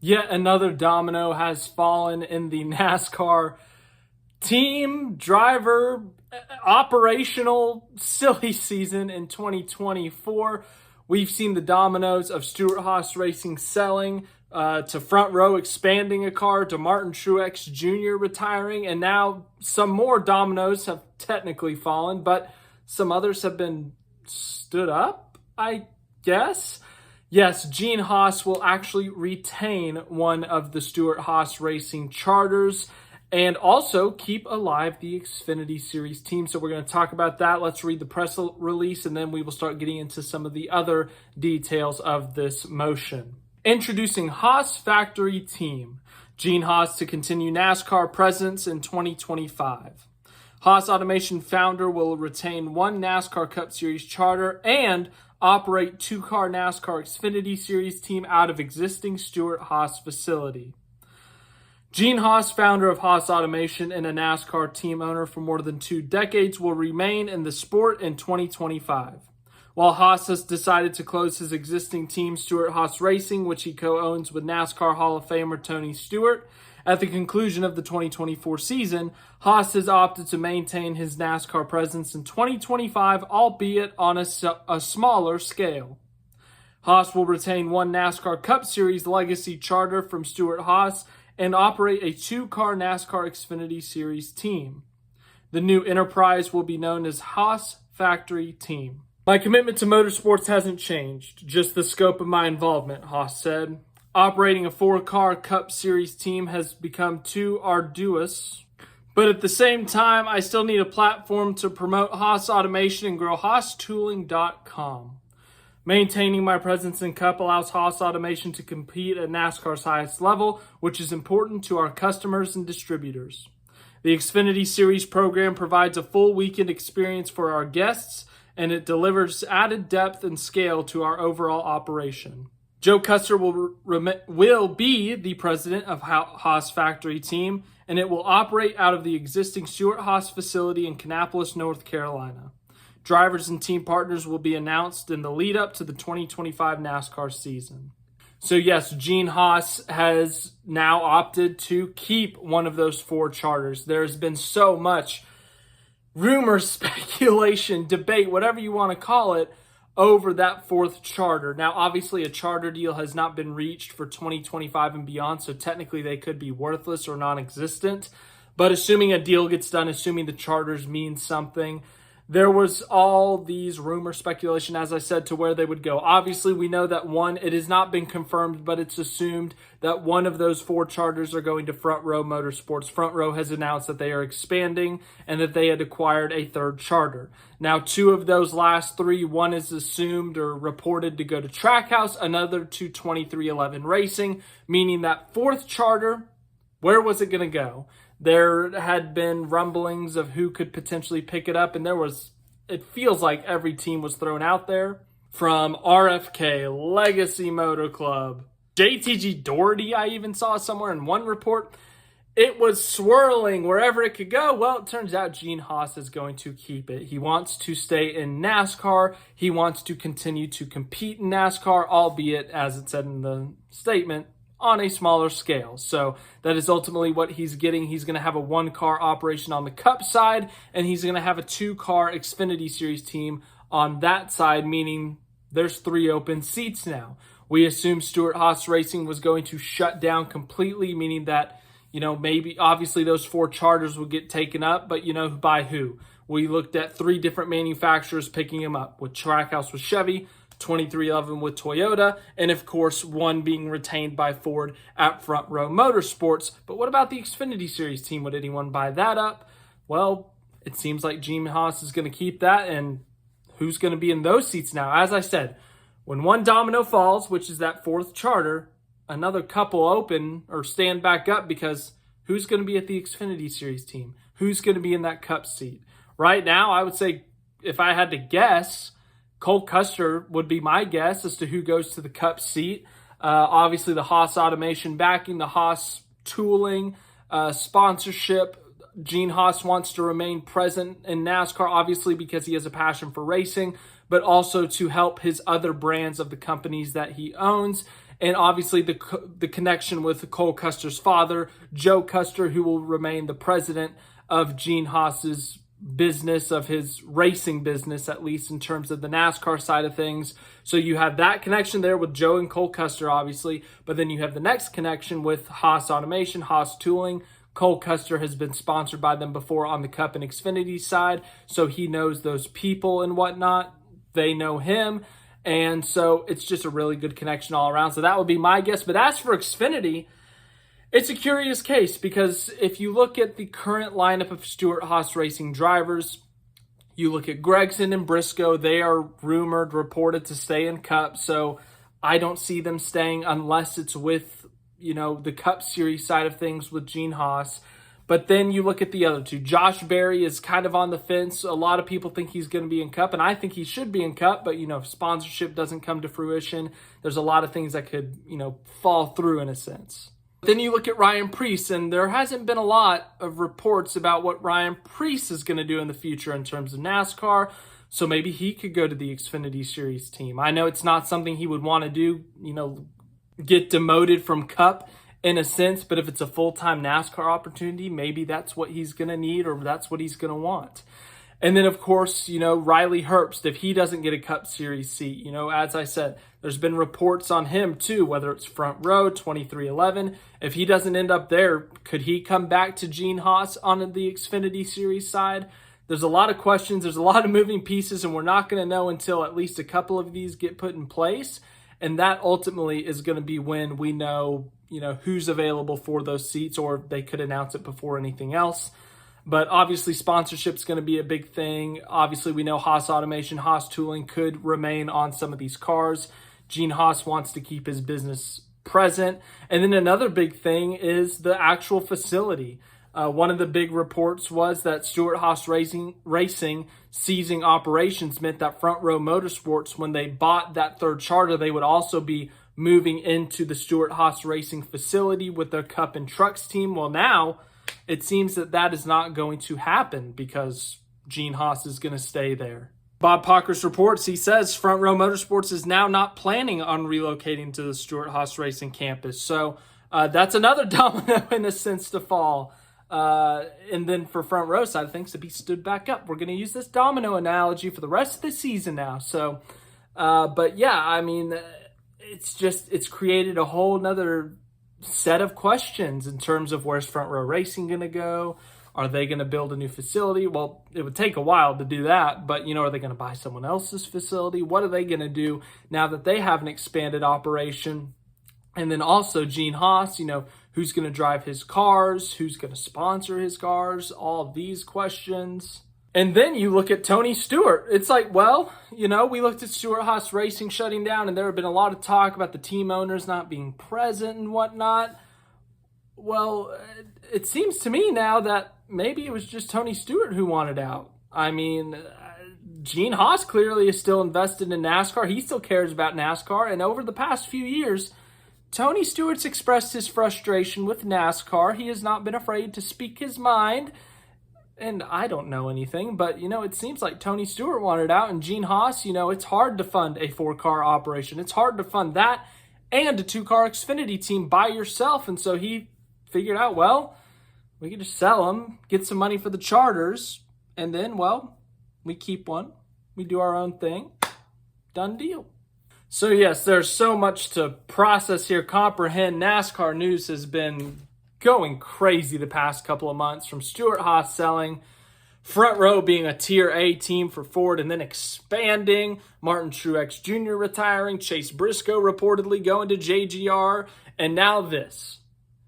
Yet another domino has fallen in the NASCAR team, driver, operational, silly season in 2024. We've seen the dominoes of Stewart-Haas Racing selling, to Front Row expanding a car, to Martin Truex Jr. retiring, and now some more dominoes have technically fallen, but some others have been stood up, I guess. Yes, Gene Haas will actually retain one of the Stewart-Haas Racing charters and also keep alive the Xfinity Series team. So we're going to talk about that. Let's read the press release, and then we will start getting into some of the other details of this motion. Introducing Haas Factory Team. Gene Haas to continue NASCAR presence in 2025. Haas Automation founder will retain one NASCAR Cup Series charter and operate two-car NASCAR Xfinity Series team out of existing Stewart-Haas facility. Gene Haas, founder of Haas Automation and a NASCAR team owner for more than 2 decades, will remain in the sport in 2025. While Haas has decided to close his existing team, Stewart-Haas Racing, which he co-owns with NASCAR Hall of Famer Tony Stewart, at the conclusion of the 2024 season, Haas has opted to maintain his NASCAR presence in 2025, albeit on a smaller scale. Haas will retain one NASCAR Cup Series legacy charter from Stewart-Haas and operate a 2-car NASCAR Xfinity Series team. The new enterprise will be known as Haas Factory Team. My commitment to motorsports hasn't changed, just the scope of my involvement, Haas said. Operating a 4-car Cup Series team has become too arduous, but at the same time, I still need a platform to promote Haas Automation and grow HaasTooling.com. Maintaining my presence in Cup allows Haas Automation to compete at NASCAR's highest level, which is important to our customers and distributors. The Xfinity Series program provides a full weekend experience for our guests, and it delivers added depth and scale to our overall operation. Joe Custer will be the president of Haas Factory Team, and it will operate out of the existing Stewart-Haas facility in Kannapolis, North Carolina. Drivers and team partners will be announced in the lead up to the 2025 NASCAR season. So yes, Gene Haas has now opted to keep one of those 4 charters. There's been so much rumor, speculation, debate, whatever you want to call it, over that 4th charter. Now, obviously, a charter deal has not been reached for 2025 and beyond, so technically they could be worthless or non-existent. But assuming a deal gets done, assuming the charters mean something, there was all these rumor speculation, as I said, to where they would go. Obviously, we know that it has not been confirmed, but it's assumed that one of those 4 charters are going to Front Row Motorsports. Front Row has announced that they are expanding and that they had acquired a 3rd charter. Now, 2 of those last 3, one is assumed or reported to go to Trackhouse, another to 2311 Racing, meaning that 4th charter, where was it going to go? There had been rumblings of who could potentially pick it up, and it feels like every team was thrown out there. From RFK, Legacy Motor Club, JTG Doherty, I even saw somewhere in one report. It was swirling wherever it could go. Well, it turns out Gene Haas is going to keep it. He wants to stay in NASCAR. He wants to continue to compete in NASCAR, albeit, as it said in the statement, on a smaller scale. So that is ultimately what he's getting. He's going to have a 1-car operation on the Cup side, and he's going to have a 2-car Xfinity Series team on that side, meaning there's 3 open seats now. We assumed Stewart-Haas Racing was going to shut down completely, meaning that, maybe obviously those 4 charters would get taken up, but by who? We looked at 3 different manufacturers picking them up, with Trackhouse with Chevy, 2311 with Toyota, and of course, 1 being retained by Ford at Front Row Motorsports. But what about the Xfinity Series team? Would anyone buy that up? Well, it seems like Gene Haas is going to keep that, and who's going to be in those seats now? As I said, when one domino falls, which is that 4th charter, another couple open or stand back up, because who's going to be at the Xfinity Series team? Who's going to be in that Cup seat? Right now, I would say, if I had to guess, Joe Custer would be my guess as to who goes to the Cup seat. Obviously, the Haas Automation backing, the Haas tooling, sponsorship. Gene Haas wants to remain present in NASCAR, obviously, because he has a passion for racing, but also to help his other brands of the companies that he owns. And obviously the connection with Cole Custer's father, Joe Custer, who will remain the president of Gene Haas's business, of his racing business, at least in terms of the NASCAR side of things. So you have that connection there with Joe and Cole Custer, obviously, but then you have the next connection with Haas Automation, Haas Tooling. Cole Custer has been sponsored by them before on the Cup and Xfinity side, so he knows those people and whatnot. They know him, and so it's just a really good connection all around. So that would be my guess. But as for Xfinity, it's a curious case because if you look at the current lineup of Stewart-Haas Racing drivers, you look at Gregson and Briscoe, they are rumored, reported to stay in Cup, so I don't see them staying unless it's with, the Cup Series side of things with Gene Haas. But then you look at the other two. Josh Berry is kind of on the fence. A lot of people think he's going to be in Cup, and I think he should be in Cup, but, if sponsorship doesn't come to fruition, there's a lot of things that could, fall through in a sense. Then you look at Ryan Preece, and there hasn't been a lot of reports about what Ryan Preece is going to do in the future in terms of NASCAR, so maybe he could go to the Xfinity Series team. I know it's not something he would want to do, get demoted from Cup in a sense, but if it's a full-time NASCAR opportunity, maybe that's what he's going to need or that's what he's going to want. And then, of course, Riley Herbst, if he doesn't get a Cup Series seat, as I said, there's been reports on him too, whether it's front row, 2311. If he doesn't end up there, could he come back to Gene Haas on the Xfinity Series side? There's a lot of questions. There's a lot of moving pieces, and we're not going to know until at least a couple of these get put in place. And that ultimately is going to be when we know, who's available for those seats, or they could announce it before anything else. But obviously sponsorship is going to be a big thing. Obviously we know Haas Automation, Haas Tooling could remain on some of these cars. Gene Haas wants to keep his business present. And then another big thing is the actual facility. One of the big reports was that Stewart-Haas Racing ceasing operations meant that Front Row Motorsports, when they bought that third charter, they would also be moving into the Stewart-Haas Racing facility with their Cup and Trucks team. Well, now it seems that is not going to happen because Gene Haas is going to stay there. Bob Pockrass reports, he says Front Row Motorsports is now not planning on relocating to the Stewart-Haas Racing campus. So that's another domino in a sense to fall. And then for Front Row side of things to be stood back up. We're going to use this domino analogy for the rest of the season now. So, but yeah, I mean, it's created a whole nother set of questions in terms of where's Front Row Racing going to go? Are they going to build a new facility? Well, it would take a while to do that, but, are they going to buy someone else's facility? What are they going to do now that they have an expanded operation? And then also Gene Haas, who's going to drive his cars? Who's going to sponsor his cars? All of these questions. And then you look at Tony Stewart. It's like, well, we looked at Stewart-Haas Racing shutting down, and there have been a lot of talk about the team owners not being present and whatnot. Well, it seems to me now that maybe it was just Tony Stewart who wanted out. I mean, Gene Haas clearly is still invested in NASCAR. He still cares about NASCAR. And over the past few years, Tony Stewart's expressed his frustration with NASCAR. He has not been afraid to speak his mind. And I don't know anything, but, it seems like Tony Stewart wanted out. And Gene Haas, it's hard to fund a 4-car operation. It's hard to fund that and a 2-car Xfinity team by yourself. And so he figured out, well, we can just sell them, get some money for the charters, and then, well, we keep one. We do our own thing. Done deal. So, yes, there's so much to process here, comprehend. NASCAR news has been going crazy the past couple of months, from Stewart-Haas selling, Front Row being a Tier A team for Ford and then expanding, Martin Truex Jr. retiring, Chase Briscoe reportedly going to JGR, and now this.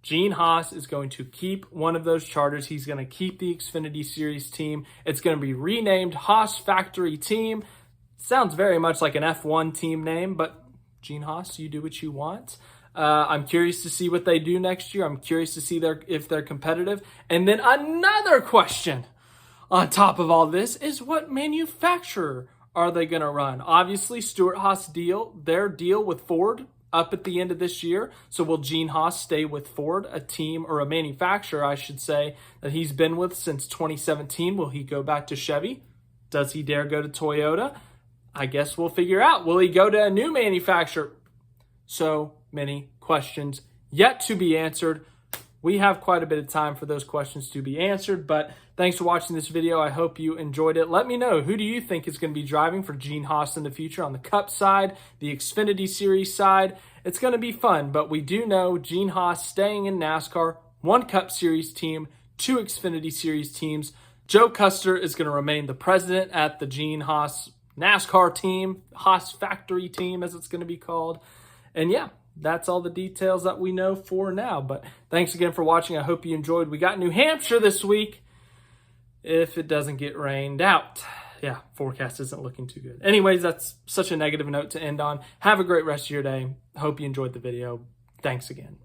Gene Haas is going to keep one of those charters. He's going to keep the Xfinity Series team. It's going to be renamed Haas Factory Team. Sounds very much like an F1 team name, but Gene Haas, you do what you want. I'm curious to see what they do next year. I'm curious to see if they're competitive. And then another question on top of all this is, what manufacturer are they going to run? Obviously, Stewart-Haas their deal with Ford up at the end of this year. So will Gene Haas stay with Ford, a team or a manufacturer, I should say, that he's been with since 2017? Will he go back to Chevy? Does he dare go to Toyota? I guess we'll figure out. Will he go to a new manufacturer? So many questions yet to be answered. We have quite a bit of time for those questions to be answered, but thanks for watching this video. I hope you enjoyed it. Let me know, who do you think is going to be driving for Gene Haas in the future on the Cup side, the Xfinity Series side? It's going to be fun, but we do know Gene Haas staying in NASCAR, 1 Cup Series team, 2 Xfinity Series teams. Joe Custer is going to remain the president at the Gene Haas NASCAR team, Haas Factory Team as it's going to be called. And yeah, that's all the details that we know for now. But thanks again for watching. I hope you enjoyed. We got New Hampshire this week if it doesn't get rained out. Yeah, forecast isn't looking too good. Anyways, that's such a negative note to end on. Have a great rest of your day. Hope you enjoyed the video. Thanks again.